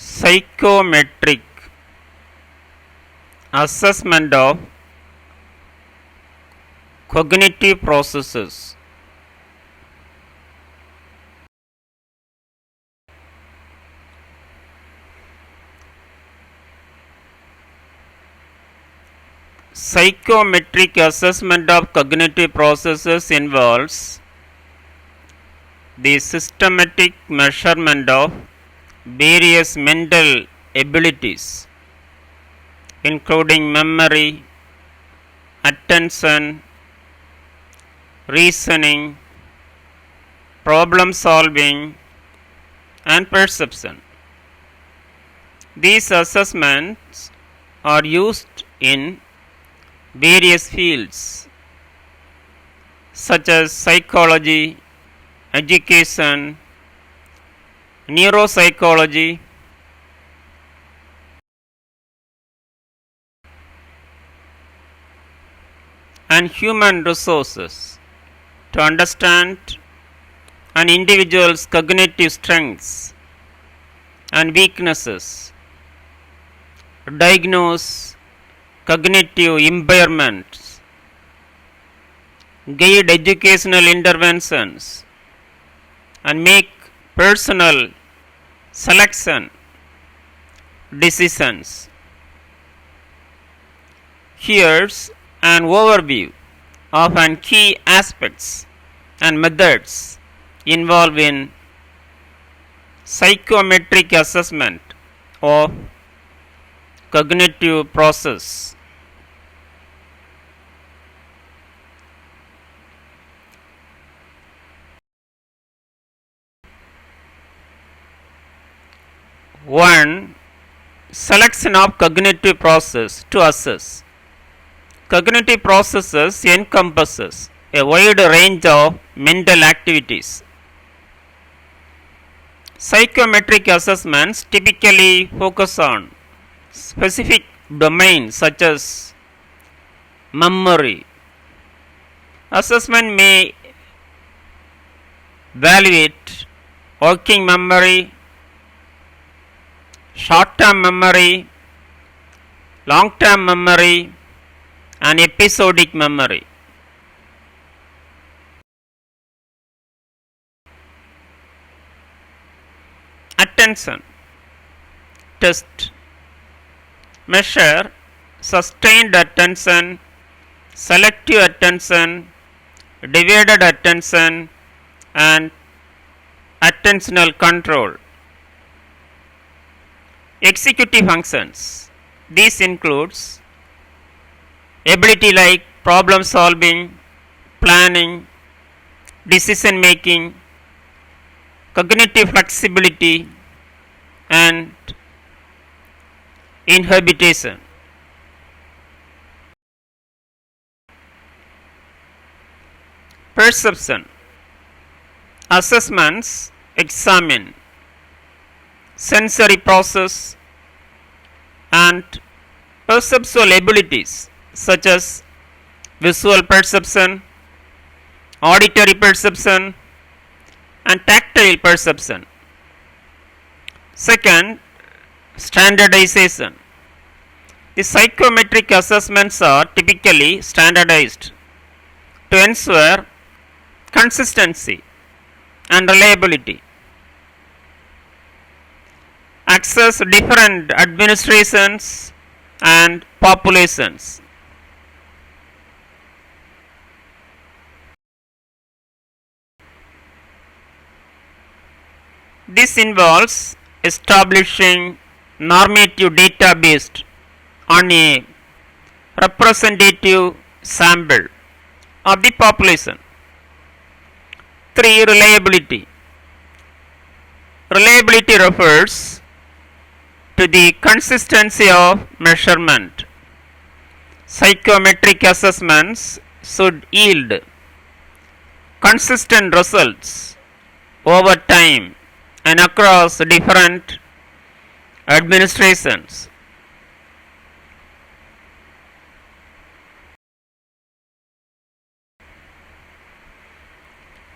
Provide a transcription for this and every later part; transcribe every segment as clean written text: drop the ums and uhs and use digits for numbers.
Psychometric assessment of cognitive processes. Psychometric assessment of cognitive processes involves the systematic measurement of various mental abilities, including memory, attention, reasoning, problem solving, and perception. These assessments are used in various fields such as psychology, education, neuropsychology, and human resources to understand an individual's cognitive strengths and weaknesses, diagnose cognitive impairments, guide educational interventions, and make personal selection decisions. Here's an overview of an key aspects and methods involved in psychometric assessment of cognitive process. One, selection of cognitive process to assess. Cognitive processes encompasses a wide range of mental activities. Psychometric assessments typically focus on specific domains such as memory. Assessment may evaluate working memory, short-term memory, long-term memory, and episodic memory. Attention test measure sustained attention, selective attention, divided attention, and attentional control. Executive functions. This includes ability like problem solving, planning, decision making, cognitive flexibility, and inhibition. Perception. Assessments examine sensory process and perceptual abilities such as visual perception, auditory perception, and tactile perception. Second, standardization. The psychometric assessments are typically standardized to ensure consistency and reliability. Access different administrations and populations. This involves establishing normative data based on a representative sample of the population. 3. Reliability. Reliability refers to the consistency of measurement. Psychometric assessments should yield consistent results over time and across different administrations.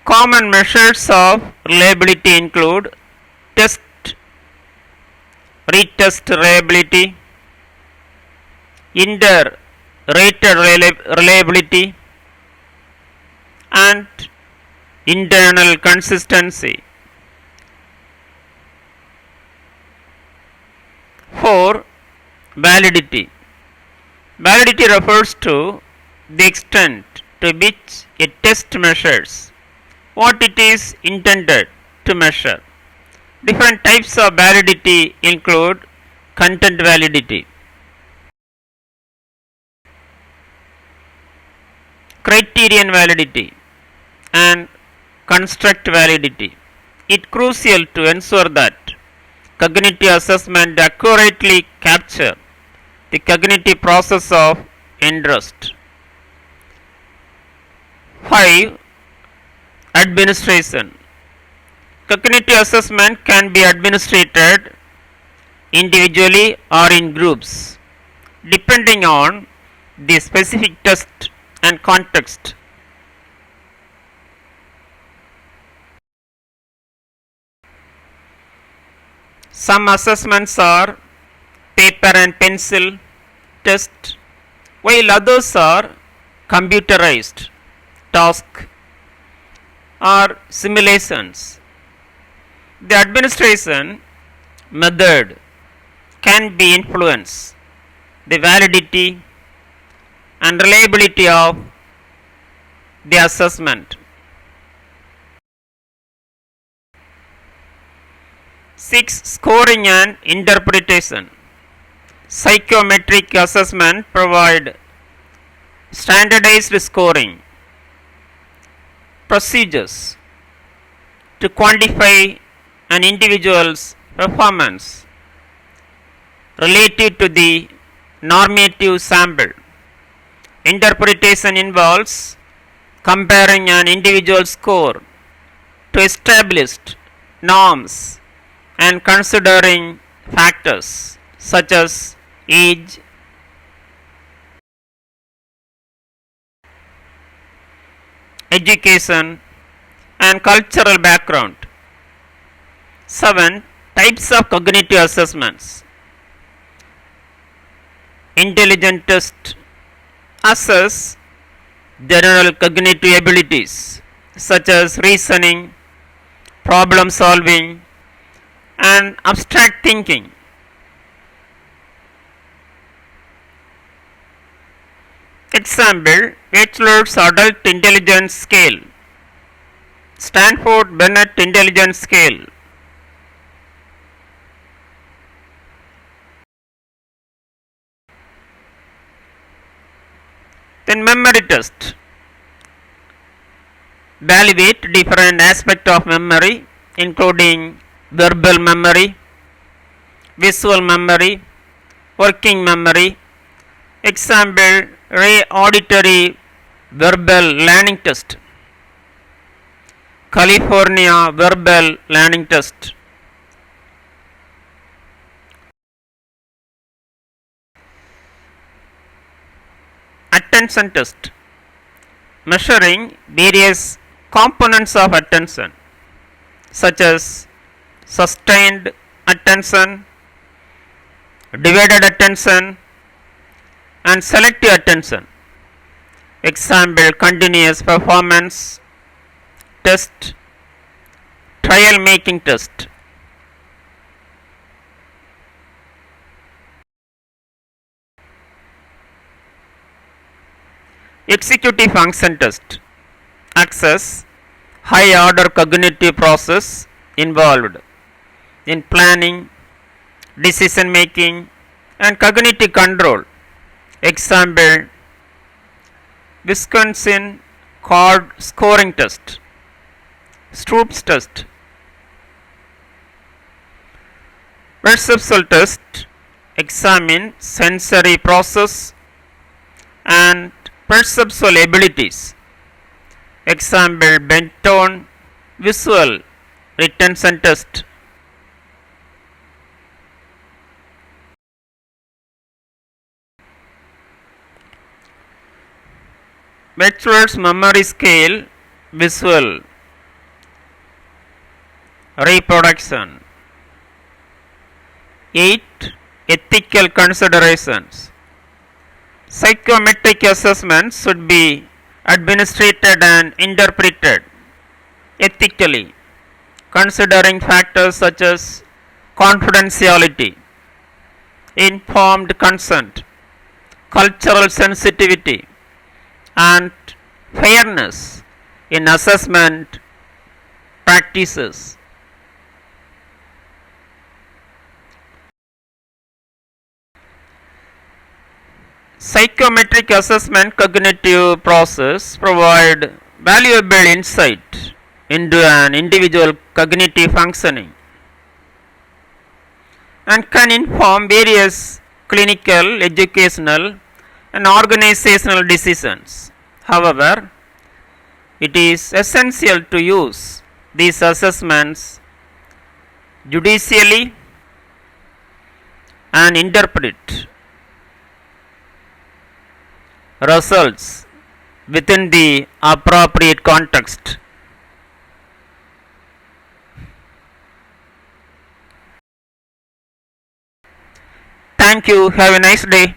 Common measures of reliability include test retest reliability, inter-rated reliability, and internal consistency. 4. Validity. Validity refers to the extent to which a test measures what it is intended to measure. Different types of validity include content validity, criterion validity, and construct validity. It is crucial to ensure that cognitive assessment accurately capture the cognitive process of interest. 5. Administration. Cognitive assessment can be administered individually or in groups depending on the specific test and context. Some assessments are paper and pencil test, while others are computerized task or simulations. The administration method can be influence the validity and reliability of the assessment. 6. Scoring and interpretation. Psychometric assessment provide standardized scoring procedures to quantify an individual's performance relative to the normative sample. Interpretation involves comparing an individual score to established norms and considering factors such as age, education, and cultural background. 7. Types of cognitive assessments. Intelligent test assess general cognitive abilities such as reasoning, problem solving, and abstract thinking. Example: Wechsler's Adult Intelligence Scale, Stanford Binet Intelligence Scale. Then memory test. Evaluate different aspects of memory including verbal memory, visual memory, working memory. Example: auditory verbal learning test, California verbal learning test. Attention test, measuring various components of attention such as sustained attention, divided attention, and selective attention. Example: continuous performance test, trial making test. Executive function test, access high order cognitive process involved in planning, decision making, and cognitive control. Example: Wisconsin chord scoring test, Stroop's test. Perceptual test examine sensory process and perceptual abilities. Example: Benton visual retention test. Wechsler's memory scale visual reproduction. 8. Ethical considerations. Psychometric assessments should be administered and interpreted ethically, considering factors such as confidentiality, informed consent, cultural sensitivity, and fairness in assessment practices. Psychometric assessment cognitive process provide valuable insight into an individual cognitive functioning and can inform various clinical, educational, and organizational decisions. However, it is essential to use these assessments judicially and interpret results within the appropriate context. Thank you. Have a nice day.